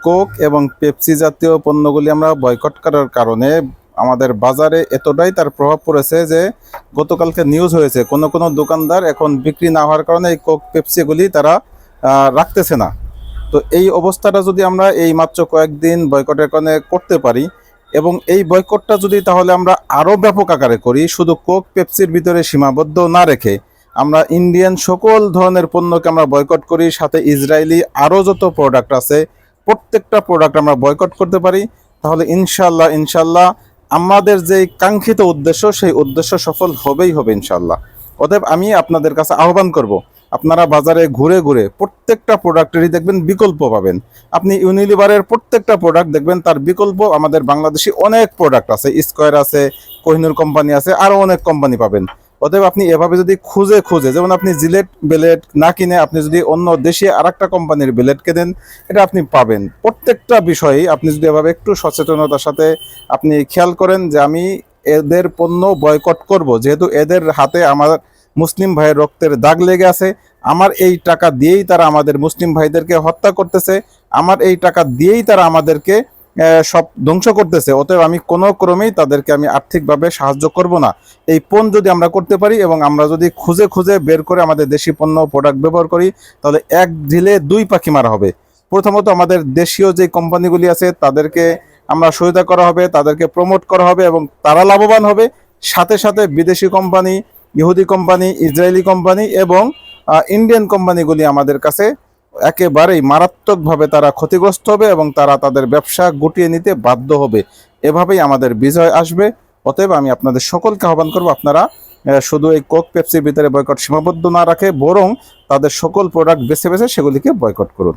Coke এবং Pepsi জাতীয় পণ্যগুলি আমরা বয়কট করার কারণে আমাদের বাজারে এতটাই তার প্রভাব পড়েছে যে গতকালকে নিউজ হয়েছে কোনো কোনো দোকানদার এখন বিক্রি না হওয়ার কারণে এই কোক পেপসিগুলি তারা রাখতেছে না। তো এই অবস্থাটা যদি আমরা এই মাত্র কয়েকদিন বয়কটের কারণে করতে পারি এবং এই বয়কটটা যদি তাহলে আমরা আরও ব্যাপক আকারে করি, শুধু কোক পেপসির ভিতরে সীমাবদ্ধ না রেখে আমরা ইন্ডিয়ান সকল ধরনের পণ্যকে আমরা বয়কট করি, সাথে ইসরায়েলি আরও যত প্রোডাক্ট আছে প্রত্যেকটা প্রোডাক্ট আমরা বয়কট করতে পারি, তাহলে ইনশাল্লাহ ইনশাল্লাহ আমাদের যে কাঙ্ক্ষিত উদ্দেশ্য সেই উদ্দেশ্য সফল হবেই হবে ইনশাল্লাহ। অতএব আমি আপনাদের কাছে আহ্বান করব, আপনারা বাজারে ঘুরে ঘুরে প্রত্যেকটা প্রোডাক্টেরই দেখবেন বিকল্প পাবেন। আপনি ইউনিলিভারের প্রত্যেকটা প্রোডাক্ট দেখবেন তার বিকল্প আমাদের বাংলাদেশি অনেক প্রোডাক্ট আছে, স্কয়ার আছে, কোহিনুর কোম্পানি আছে, আরও অনেক কোম্পানি পাবেন। অতএব আপনি এভাবে যদি খুঁজে খুঁজে, যেমন আপনি জিলেট ব্লেড না কিনে আপনি যদি অন্য দেশি আরেকটা কোম্পানির ব্লেড কেনেন, এটা আপনি পাবেন। প্রত্যেকটা বিষয়েই আপনি যদি এভাবে একটু সচেতনতার সাথে আপনি খেয়াল করেন যে আমি এদের পণ্য বয়কট করব, যেহেতু এদের হাতে আমার মুসলিম ভাইয়ের রক্তের দাগ লেগে আছে, আমার এই টাকা দিয়েই তারা আমাদের মুসলিম ভাইদেরকে হত্যা করতেছে, আমার এই টাকা দিয়েই তারা আমাদেরকে সব ধ্বংস করতেছে। অতএব আমি কোনো ক্রমেই তাদেরকে আমি আর্থিকভাবে সাহায্য করব না। এই পণ্য যদি আমরা করতে পারি এবং আমরা যদি খুঁজে খুঁজে বের করে আমাদের দেশি পণ্য প্রোডাক্ট ব্যবহার করি, তাহলে এক ঢিলে দুই পাখি মারা হবে। প্রথমত আমাদের দেশীয় যে কোম্পানিগুলি আছে তাদেরকে আমরা সহায়তা করা হবে, তাদেরকে প্রমোট করা হবে এবং তারা লাভবান হবে। সাথে সাথে বিদেশি কোম্পানি, ইহুদি কোম্পানি, ইসরায়েলি কোম্পানি এবং ইন্ডিয়ান কোম্পানিগুলি আমাদের কাছে একেবারেই মারাত্মকভাবে তারা ক্ষতিগ্রস্ত হবে এবং তারা তাদের ব্যবসা গুটিয়ে নিতে বাধ্য হবে। এভাবেই আমাদের বিজয় আসবে। অতএব আমি আপনাদের সকলকে আহ্বান করব, আপনারা শুধু এই কোক পেপসির ভিতরে বয়কট সীমাবদ্ধ না রাখে বরং তাদের সকল প্রোডাক্ট বেছে বেছে সেগুলিকে বয়কট করুন।